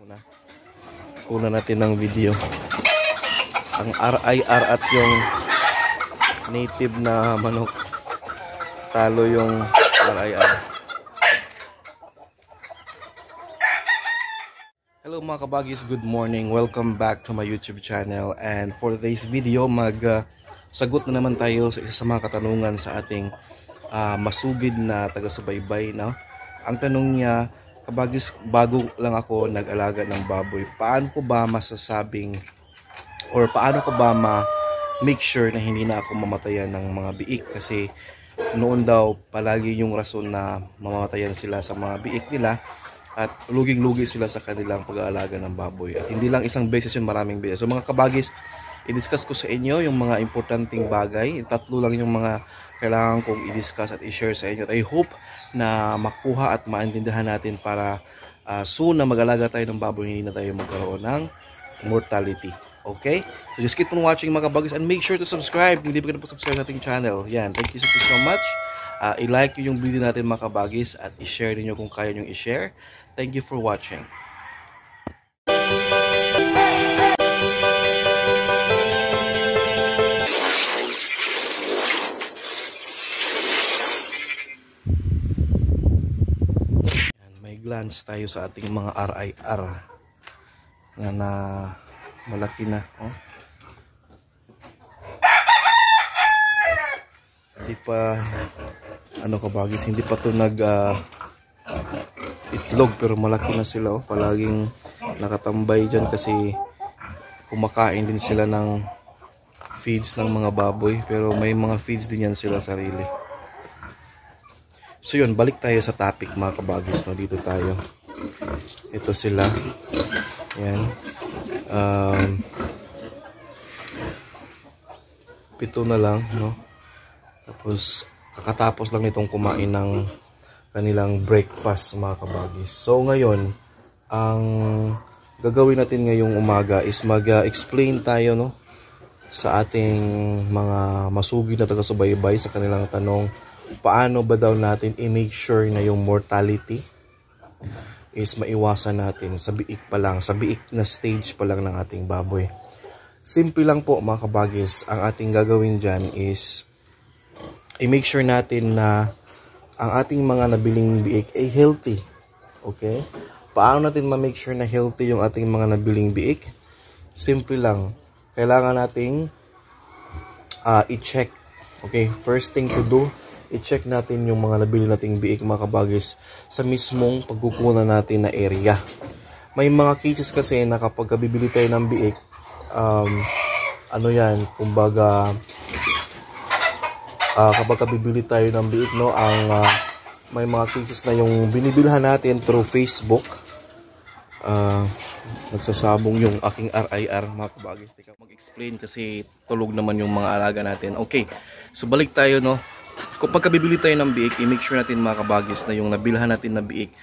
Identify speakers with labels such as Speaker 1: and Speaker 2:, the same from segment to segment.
Speaker 1: na. Una natin ng video. Ang RIR at yung native na manok. Talo yung RIR. Hello mga kabagis, good morning. Welcome back to my YouTube channel. And for today's video, sagot na naman tayo sa isa sa mga katanungan sa ating masugid na taga-subaybay. No? Ang tanong niya, kabagis, bago lang ako nag-alaga ng baboy, paano ko ba masasabing or paano ko ba ma-make sure na hindi na ako mamatayan ng mga biik? Kasi noon daw palagi yung rason na mamatayan sila sa mga biik nila at luging-lugi sila sa kanilang pag-aalaga ng baboy. At hindi lang isang beses yun, maraming beses. So mga kabagis, i-discuss ko sa inyo yung mga importanteng bagay. Tatlo lang yung mga kailangan kong i-discuss at i-share sa inyo. At I hope na makuha at maintindihan natin para soon na mag-alaga tayo ng baboy, hindi na tayo magkaroon ng mortality. Okay? So just keep on watching mga kabagis and make sure to subscribe. Hindi pa kayo subscribe sa ating channel. Yan. Thank you so much. I-like yung video natin mga kabagis at i-share niyo kung kaya nyo i-share. Thank you for watching. Glance tayo sa ating mga RIR na malaki na. Oh. Hindi pa kabagis, hindi pa to nag itlog pero malaki na sila. Oh. Palaging nakatambay dyan kasi kumakain din sila ng feeds ng mga baboy, pero may mga feeds din yan sila sarili. So yun, balik tayo sa topic mga kabagis, no? Dito tayo. Ito sila. Yan. 7 na lang, no? Tapos kakatapos lang nitong kumain ng kanilang breakfast mga kabagis. So ngayon, ang gagawin natin ngayong umaga is mag-explain tayo, no? Sa ating mga masugid na taga-subaybay sa kanilang tanong, paano ba daw natin i-make sure na yung mortality is maiwasan natin sa biik pa lang, sa biik na stage pa lang ng ating baboy. Simple lang po mga kabagis, ang ating gagawin dyan is i-make sure natin na ang ating mga nabiling biik ay healthy. Okay? Paano natin ma-make sure na healthy yung ating mga nabiling biik? Simple lang. Kailangan nating i-check. Okay? First thing to do, i-check natin yung mga nabili nating biik mga kabagis sa mismong pagkukunan natin na area. May mga cases kasi na kapag bibili tayo ng biik, kumbaga kapag bibili tayo ng biik, no, may mga cases na yung binibilhan natin through Facebook, nagsasabong yung aking RIR mga kabagis. Mag-explain kasi tulog naman yung mga alaga natin. Okay, so balik tayo, no. Kapag bibili tayo ng biik, i-make sure natin mga kabagis na yung nabilhan natin na biik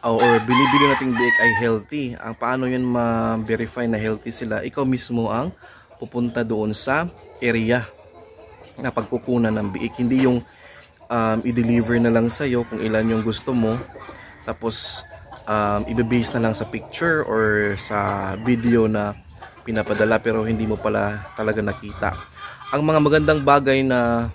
Speaker 1: or binibili nating biik ay healthy. Ang paano yun ma-verify na healthy sila? Ikaw mismo ang pupunta doon sa area na pagkukunan ng biik. Hindi yung i-deliver na lang sa'yo kung ilan yung gusto mo, tapos i-base na lang sa picture or sa video na pinapadala pero hindi mo pala talaga nakita. Ang mga magandang bagay na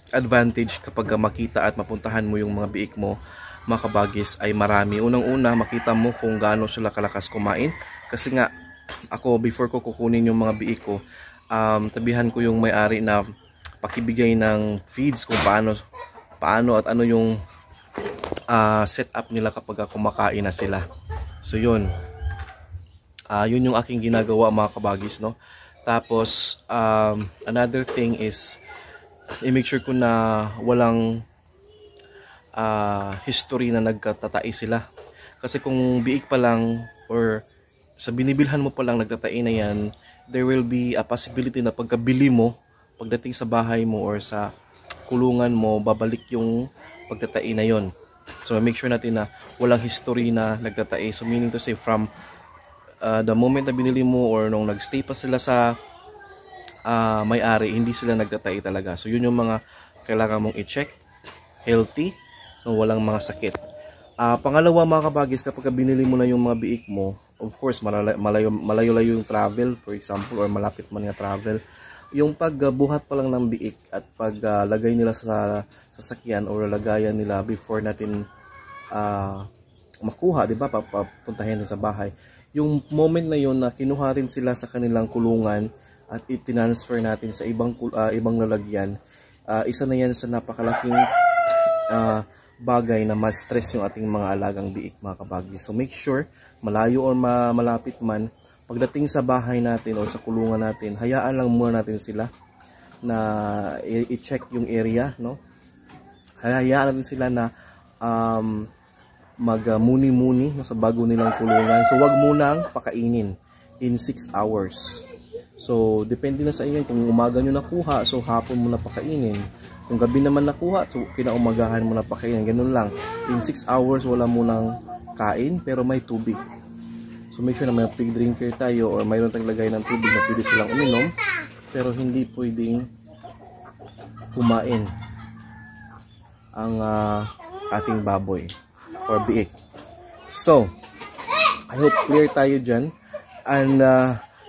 Speaker 1: advantage kapag makita at mapuntahan mo yung mga biik mo mga kabagis ay marami. Unang-una, makita mo kung gaano sila kalakas kumain. Kasi nga, ako before ko kukunin yung mga biik ko, tabihan ko yung may-ari na pakibigay ng feeds kung paano at ano yung setup nila kapag kumakain na sila. So yun, yun yung aking ginagawa mga kabagis, no? Tapos another thing is i-make sure ko na walang history na nagkatatai sila. Kasi kung biik pa lang or sa binibilhan mo pa lang nagtatai na yan, there will be a possibility na pagkabili mo, pagdating sa bahay mo or sa kulungan mo, babalik yung pagtatai na yon. So make sure natin na walang history na nagtatai. So meaning to say, from the moment na binili mo or nung nagstay pa sila sa may-ari, hindi sila nagtatai talaga. So yun yung mga kailangan mong i-check. Healthy, walang mga sakit. Pangalawa mga kabagis, kapag binili mo na yung mga biik mo, of course malayo-layo yung travel, for example, or malapit man nga travel, yung pagbuhat pa lang ng biik at paglagay nila sa sasakyan or lagayan nila before natin makuha, di ba, papuntahin sa bahay, yung moment na yun na kinuha rin sila sa kanilang kulungan at itinransfer natin sa ibang lalagyan, isa na yan sa napakalaking bagay na mas stress yung ating mga alagang biik, mga kabagis. So make sure, malayo or malapit man, pagdating sa bahay natin o sa kulungan natin, hayaan lang muna natin sila na i-check yung area, no? Hayaan natin sila na mag-muni-muni sa bago nilang kulungan. So wag munang pakainin in 6 hours. So depende na sa inyo, kung umaga nyo nakuha, so hapon mo na pakainin. Kung gabi naman nakuha, so kinaumagahan mo na pakainin. Ganun lang. In 6 hours, wala mo nang kain, pero may tubig. So make sure na may pig drinker tayo or mayroon tayong lagay ng tubig na pwede silang uminom. Pero hindi pwedeng kumain ang ating baboy or biik. So, I hope clear tayo dyan. And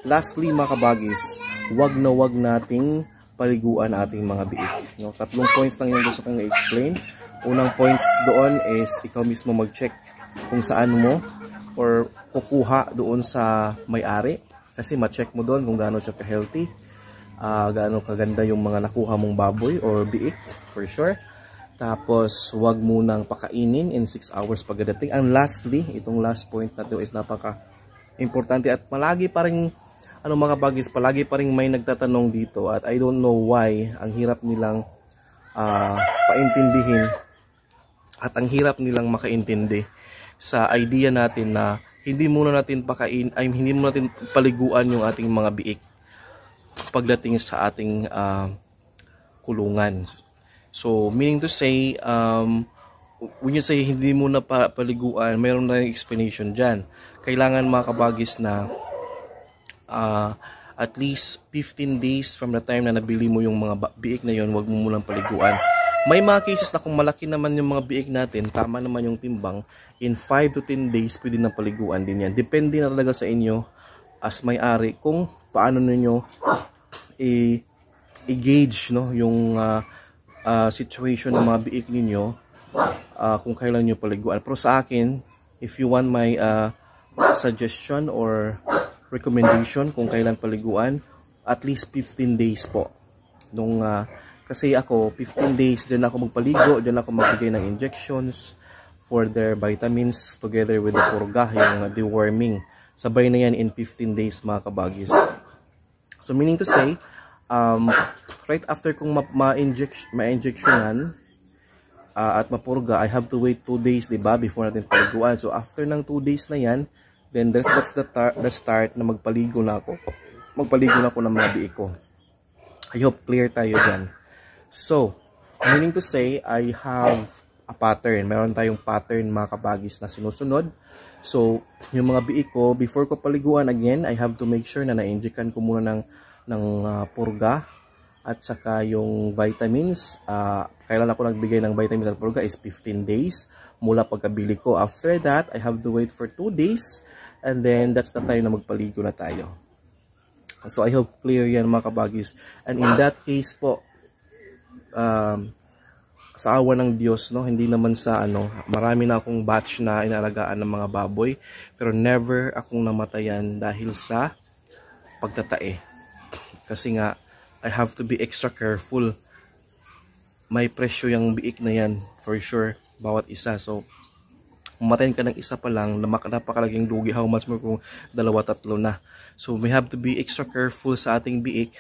Speaker 1: lastly, mga kabagis, wag nating paliguan ating mga biik. No? 3 points lang yung gusto kong i-explain. Unang points doon is ikaw mismo mag-check kung saan mo or kukuha doon sa may-ari. Kasi ma-check mo doon kung gaano siya ka-healthy, gaano kaganda yung mga nakuha mong baboy or biik, for sure. Tapos, wag munang pakainin in 6 hours pagdating. And lastly, itong last point na ito is napaka-importante at palagi pa rin mga kabagis, palagi pa rin may nagtatanong dito at I don't know why ang hirap nilang paintindihin at ang hirap nilang makaintindi sa idea natin na hindi muna natin paliguan yung ating mga biik pagdating sa ating kulungan. So meaning to say, when you say hindi muna paliguan, mayroon tayong explanation dyan. Kailangan, mga kabagis, na at least 15 days from the time na nabili mo yung mga biik na yon, wag mo munang paliguan. May mga cases na kung malaki naman yung mga biik natin, tama naman yung timbang, in 5 to 10 days pwede na paliguan din yan. Depende na talaga sa inyo as may-ari kung paano ninyo i-gauge, no, yung situation ng mga biik ninyo, kung kailan nyo paliguan. Pero sa akin, if you want my suggestion or recommendation kung kailan paliguan, at least 15 days po. Kasi ako, 15 days, dyan ako magpaligo, dyan ako magbigay ng injections for their vitamins together with the purga, yung deworming. Sabay na yan in 15 days, mga kabagis. So meaning to say, right after kung ma-injectionan at mapurga, I have to wait 2 days, diba, before natin paliguan. So after ng 2 days na yan, then that's the start na magpaligo na ako. Magpaligo na ako ng mga biik ko. I hope clear tayo dyan. So, meaning to say, I have a pattern. Meron tayong pattern, mga kabagis, na sinusunod. So, yung mga biik ko, before ko paliguan again, I have to make sure na na-injectan ko muna ng purga at saka yung vitamins. Kailan ako nagbigay ng vitamins at purga is 15 days mula pagkabili ko. After that, I have to wait for 2 days and then that's the time na magpaligo na tayo. So I hope clear yan, mga kabagis. And in that case po, sa awa ng Diyos, no, hindi naman sa marami na akong batch na inalagaan ng mga baboy, pero never akong namatayan dahil sa pagtatae. Kasi nga, I have to be extra careful. May presyo yung biik na yan, for sure, bawat isa. So, umatayin ka ng isa pa lang, napakalaking lugi. How much more kung 2-3 na. So, we have to be extra careful sa ating biik.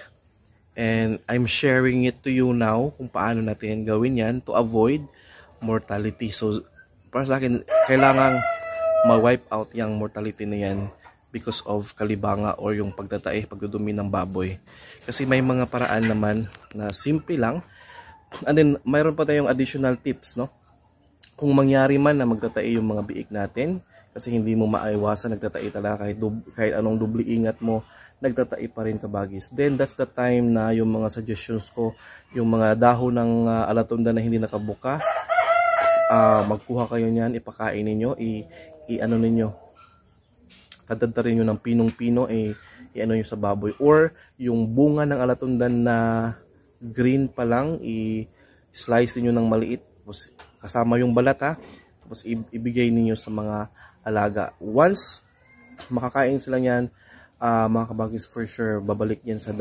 Speaker 1: And I'm sharing it to you now kung paano natin gawin yan to avoid mortality. So, para sa akin, kailangan ma-wipe out yung mortality na yan because of kalibanga or yung pagtatae, pagdudumi ng baboy. Kasi may mga paraan naman na simple lang. And then, mayroon pa tayong additional tips, no? Kung mangyari man na magtatae yung mga biik natin, kasi hindi mo maiwasan, nagtatae talaga kahit anong dubli ingat mo, nagtatae pa rin, kabagis. Then that's the time na yung mga suggestions ko, yung mga dahon ng alatunda na hindi nakabuka, magkuha kayo niyan, ipakain ninyo, Dadagdarin nyo ng pinong-pino, i-ano nyo sa baboy. Or yung bunga ng alatundan na green pa lang, i-slice niyo ng maliit. Tapos, kasama yung balat ha. Tapos ibigay niyo sa mga alaga. Once makakain sila niyan, mga kabagis, for sure, babalik yan sa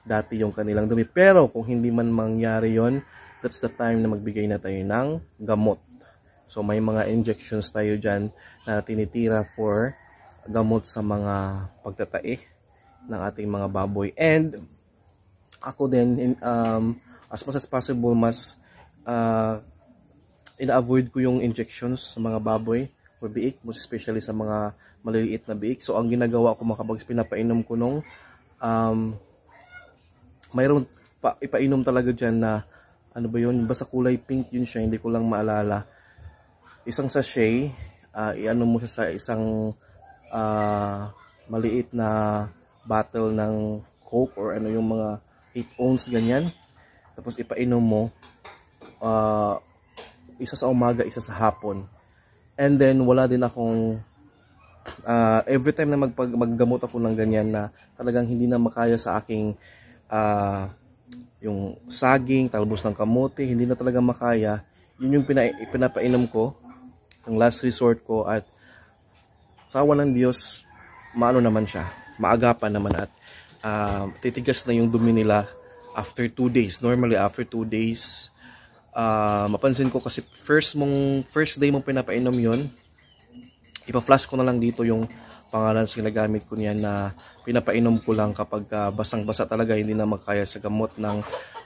Speaker 1: dati yung kanilang dumi. Pero kung hindi man mangyari yon, that's the time na magbigay na tayo ng gamot. So may mga injections tayo dyan na tinitira for gamot sa mga pagtatae ng ating mga baboy. And ako din, as much as possible, mas ina-avoid ko yung injections sa mga baboy or biik, most especially sa mga maliliit na biik. So ang ginagawa ko, mga kabagis, pinapainom ko nung mayroon ipainom talaga dyan na ano ba yun, basta kulay pink yun siya, hindi ko lang maalala. Isang sachet, i-ano mo siya sa isang maliit na bottle ng Coke or ano yung mga 8 ounce ganyan. Tapos ipainom mo isa sa umaga, isa sa hapon. And then wala din akong every time na maggamot ako ng ganyan na talagang hindi na makaya sa aking yung saging, talbos ng kamote, hindi na talaga makaya. Yun yung pinapainom ko, ang last resort ko, at sa awa ng Diyos, maano naman siya, maagapan naman at titigas na yung dumi nila after 2 days. Normally after 2 days, mapansin ko kasi first day mong pinapainom yun, ipa-flash ko na lang dito yung pangalan sa ginagamit ko niyan na pinapainom ko lang kapag basang-basa talaga, hindi na makaya sa gamot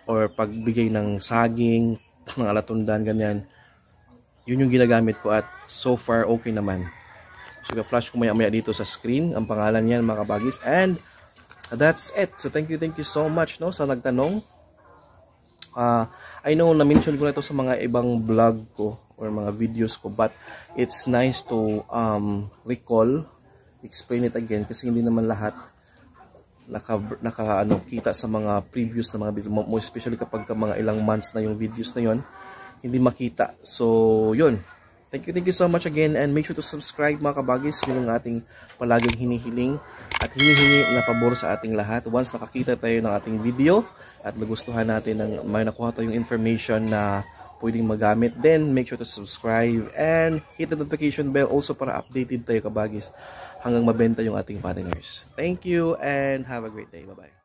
Speaker 1: or pagbigay ng saging, ng alatundan, ganyan. Yun yung ginagamit ko at so far okay naman. So i-flash ko maya-maya dito sa screen ang pangalan niyan, mga kabagis. And that's it. So thank you so much, no, sa nagtanong. I know na-mention ko na ito sa mga ibang vlog ko or mga videos ko, but it's nice to explain it again kasi hindi naman lahat kita sa mga previous na mga video, more especially kapag mga ilang months na yung videos na yon, hindi makita. So yun, thank you so much again, and make sure to subscribe, mga kabagis. Yun ang ating palaging hinihiling at hinihingi na pabor sa ating lahat. Once nakakita tayo ng ating video at nagustuhan natin, may nakuha tayong information na pwedeng magamit, then make sure to subscribe and hit the notification bell also para updated tayo, kabagis, hanggang mabenta yung ating fatteners. Thank you and have a great day. Bye-bye.